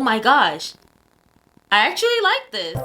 my gosh, I actually like this.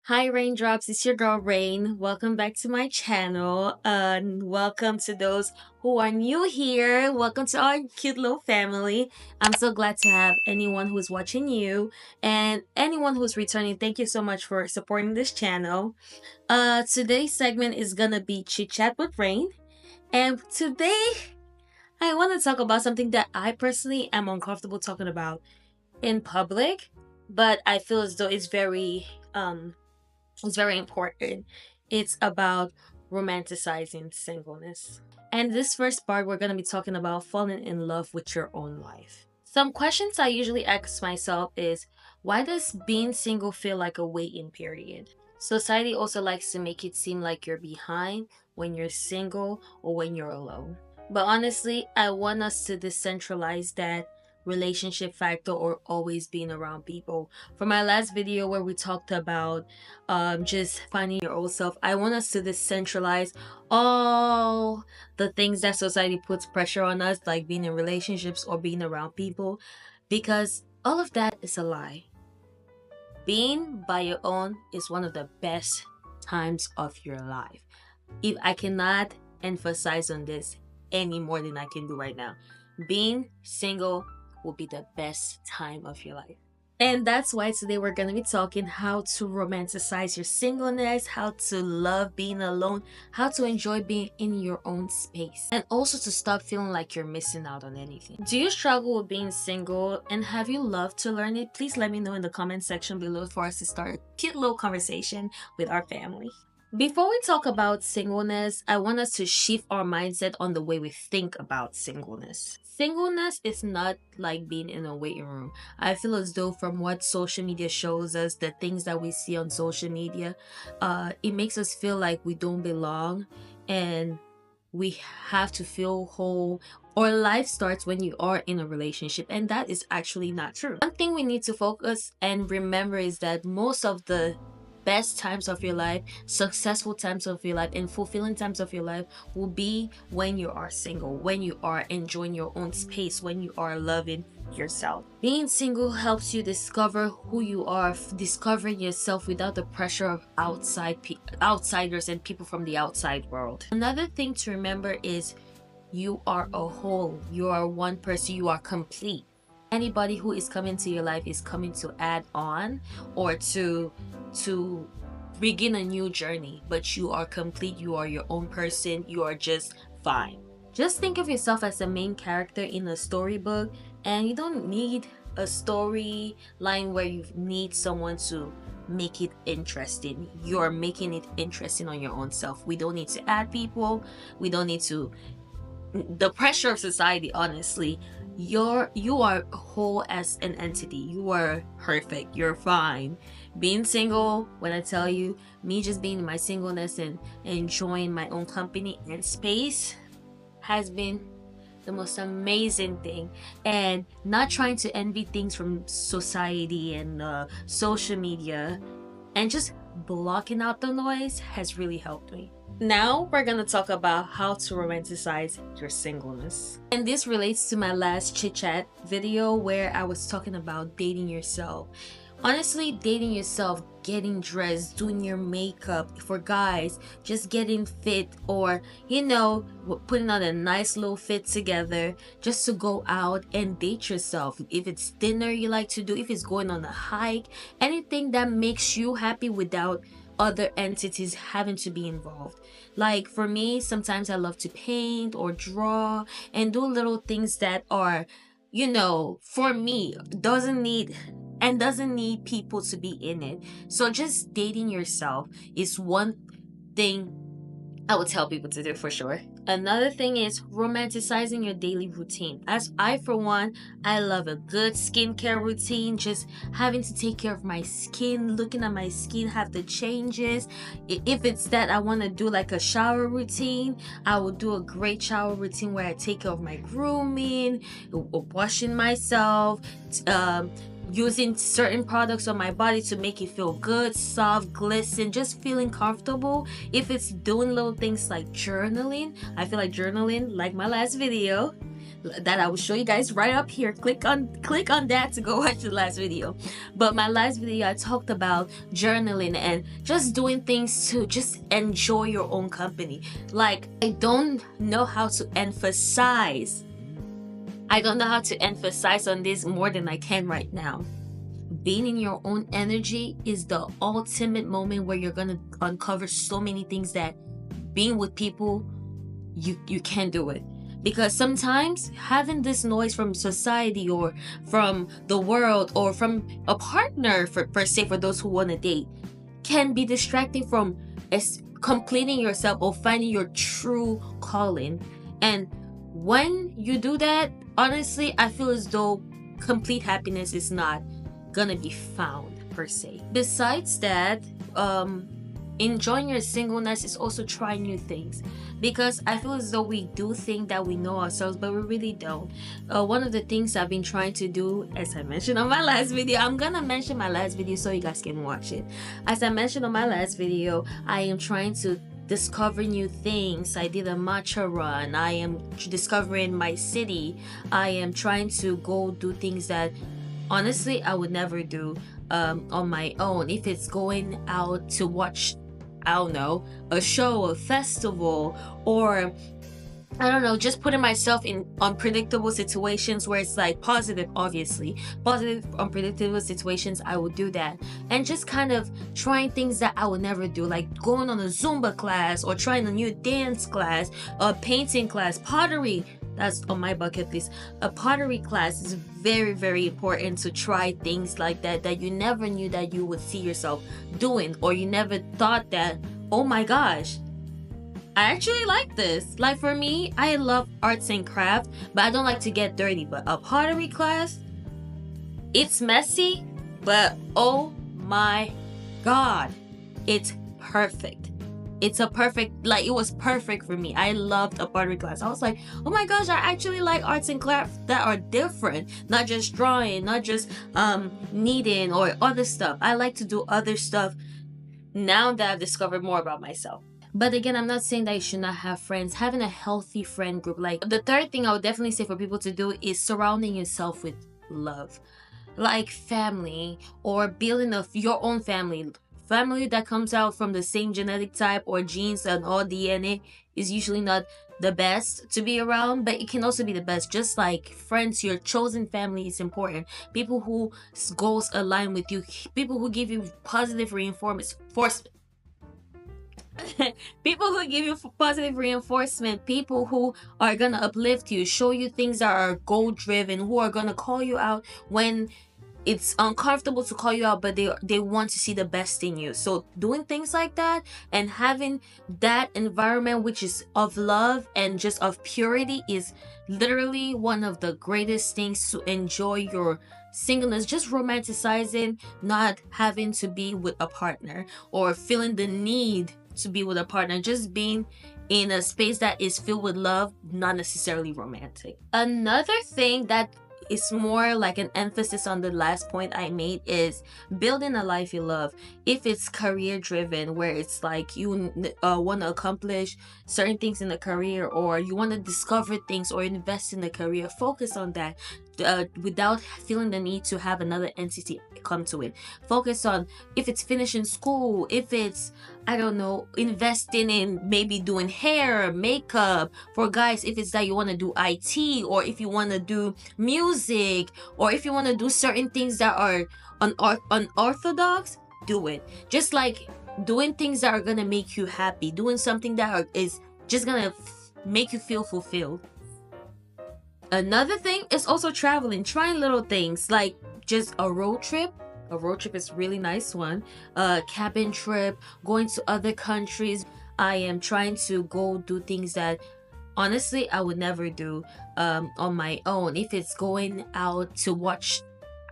Hi raindrops, it's your girl Rain. Welcome back to my channel. Welcome to those who are new here. Welcome to our cute little family. I'm so glad to have anyone who's watching you and anyone who's returning. Thank you so much for supporting this channel. Today's segment is gonna be Chit Chat with Rain. And today I want to talk about something that I personally am uncomfortable talking about in public, but I feel as though it's very important. It's about romanticizing singleness. And this first part, we're going to be talking about falling in love with your own life. Some questions I usually ask myself is, why does being single feel like a waiting period? Society also likes to make it seem like you're behind when you're single or when you're alone. But honestly, I want us to decentralize that relationship factor or always being around people. For my last video where we talked about just finding your old self, I want us to decentralize all the things that society puts pressure on us, like being in relationships or being around people, because all of that is a lie. Being by your own is one of the best times of your life. If I cannot emphasize on this any more than I can do right now, being single will be the best time of your life. And that's why today we're going to be talking how to romanticize your singleness, how to love being alone, how to enjoy being in your own space, and also to stop feeling like you're missing out on anything. Do you struggle with being single, and have you loved to learn it? Please let me know in the comment section below for us to start a cute little conversation with our family. Before we talk about singleness, I want us to shift our mindset on the way we think about singleness. Singleness is not like being in a waiting room. I feel as though from what social media shows us, the things that we see on social media, it makes us feel like we don't belong and we have to feel whole, or life starts when you are in a relationship, and that is actually not true. One thing we need to focus and remember is that most of the best times of your life, successful times of your life, and fulfilling times of your life will be when you are single, when you are enjoying your own space, when you are loving yourself. Being single helps you discover who you are, discovering yourself without the pressure of outsiders and people from the outside world. Another thing to remember is you are a whole, you are one person, you are complete. Anybody who is coming to your life is coming to add on or to begin a new journey, but you are complete, you are your own person, you are just fine. Just think of yourself as the main character in a storybook, and you don't need a storyline where you need someone to make it interesting. You're making it interesting on your own self. We don't need to add people, we don't need to the pressure of society. Honestly, you are whole as an entity. You are perfect, you're fine. Being single, when I tell you, me just being in my singleness and enjoying my own company and space has been the most amazing thing. And not trying to envy things from society and social media and just blocking out the noise has really helped me. Now we're gonna talk about how to romanticize your singleness. And this relates to my last chit chat video where I was talking about dating yourself. Honestly, dating yourself, getting dressed, doing your makeup, for guys, just getting fit, or putting on a nice little fit together just to go out and date yourself. If it's dinner you like to do, if it's going on a hike, anything that makes you happy without other entities having to be involved. Like for me, sometimes I love to paint or draw and do little things that are, for me, doesn't need people to be in it. So just dating yourself is one thing I would tell people to do for sure. Another thing is romanticizing your daily routine. As I, for one, I love a good skincare routine, just having to take care of my skin, looking at my skin, have the changes. If it's that I want to do like a shower routine, I will do a great shower routine where I take care of my grooming, washing myself, using certain products on my body to make it feel good, soft, glisten, just feeling comfortable. If it's doing little things like journaling, I feel like journaling, like my last video that I will show you guys right up here. Click on that to go watch the last video. But my last video, I talked about journaling and just doing things to just enjoy your own company. Like, I don't know how to emphasize on this more than I can right now. Being in your own energy is the ultimate moment where you're gonna uncover so many things that being with people, you can't do it. Because sometimes having this noise from society or from the world or from a partner, per se, for those who want to date, can be distracting from completing yourself or finding your true calling. And when you do that, honestly, I feel as though complete happiness is not gonna be found, per se. Besides that, enjoying your singleness is also trying new things, because I feel as though we do think that we know ourselves, but we really don't. One of the things I've been trying to do, as I mentioned on my last video, I'm gonna mention my last video so you guys can watch it. As I mentioned on my last video, I am trying to discover new things. I did a matcha run. I am discovering my city. I am trying to go do things that honestly I would never do on my own. If it's going out to watch, I don't know, a show, a festival, or I don't know, just putting myself in unpredictable situations where it's like positive, obviously. Positive, unpredictable situations, I would do that. And just kind of trying things that I would never do, like going on a Zumba class or trying a new dance class, a painting class, pottery. That's on my bucket list. A pottery class is very, very important to try things like that you never knew that you would see yourself doing, or you never thought that, oh my gosh, I actually like this. Like for me, I love arts and crafts, but I don't like to get dirty. But a pottery class, it's messy, but oh my god, it's perfect. It's a perfect, like, it was perfect for me. I loved a pottery class. I was like, oh my gosh, I actually like arts and crafts that are different, not just drawing, not just kneading or other stuff. I like to do other stuff now that I've discovered more about myself. But again, I'm not saying that you should not have friends. Having a healthy friend group. Like, the third thing I would definitely say for people to do is surrounding yourself with love. Like family, or building your own family. Family that comes out from the same genetic type or genes and all DNA is usually not the best to be around, but it can also be the best. Just like friends, your chosen family is important. People whose goals align with you. People who give you positive reinforcement. People who give you positive reinforcement, people who are gonna uplift you, show you things that are goal driven, who are gonna call you out when it's uncomfortable to call you out, but they want to see the best in you. So doing things like that and having that environment which is of love and just of purity is literally one of the greatest things to enjoy your singleness. Just romanticizing not having to be with a partner or feeling the need to be with a partner, just being in a space that is filled with love, not necessarily romantic. Another thing that is more like an emphasis on the last point I made is building a life you love. If it's career driven, where it's like you want to accomplish certain things in the career, or you want to discover things or invest in the career, focus on that without feeling the need to have another entity come to it. Focus on if it's finishing school, if it's, I don't know, investing in maybe doing hair, makeup. For guys, if it's that you want to do IT, or if you want to do music, or if you want to do certain things that are unorthodox, do it. Just like doing things that are going to make you happy, doing something that is just going to make you feel fulfilled. Another thing is also traveling, trying little things like just a road trip. A road trip is a really nice one. A cabin trip, going to other countries. I am trying to go do things that honestly I would never do on my own. If it's going out to watch,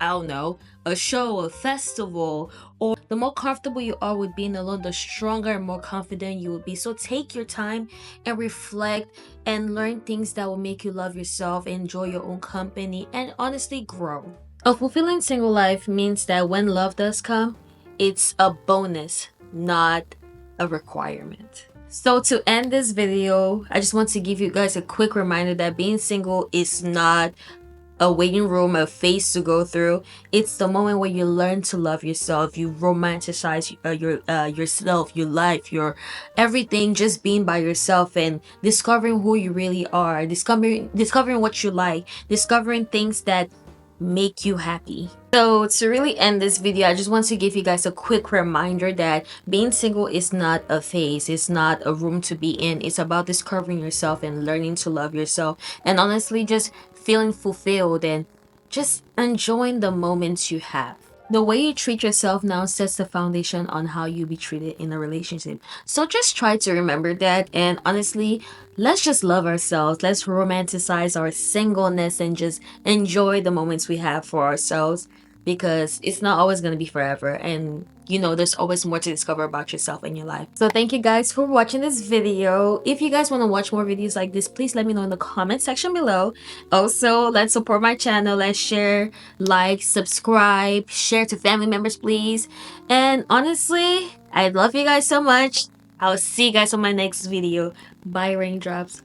I don't know, a show, a festival, or the more comfortable you are with being alone, the stronger and more confident you will be. So take your time and reflect and learn things that will make you love yourself, enjoy your own company, and honestly grow. A fulfilling single life means that when love does come, it's a bonus, not a requirement. So to end this video, I just want to give you guys a quick reminder that being single is not a waiting room, a phase to go through. It's the moment where you learn to love yourself. You romanticize yourself, your life, your everything. Just being by yourself and discovering who you really are. Discovering what you like. Discovering things that make you happy. So to really end this video, I just want to give you guys a quick reminder that being single is not a phase. It's not a room to be in. It's about discovering yourself and learning to love yourself. And honestly, just feeling fulfilled and just enjoying the moments you have. The way you treat yourself now sets the foundation on how you'll be treated in a relationship. So just try to remember that. And honestly, let's just love ourselves. Let's romanticize our singleness and just enjoy the moments we have for ourselves, because it's not always going to be forever. And you know, there's always more to discover about yourself in your life. So thank you guys for watching this video. If you guys want to watch more videos like this, please let me know in the comment section below. Also, let's support my channel. Let's share, like, subscribe, share to family members, please. And honestly, I love you guys so much. I'll see you guys on my next video. Bye, raindrops.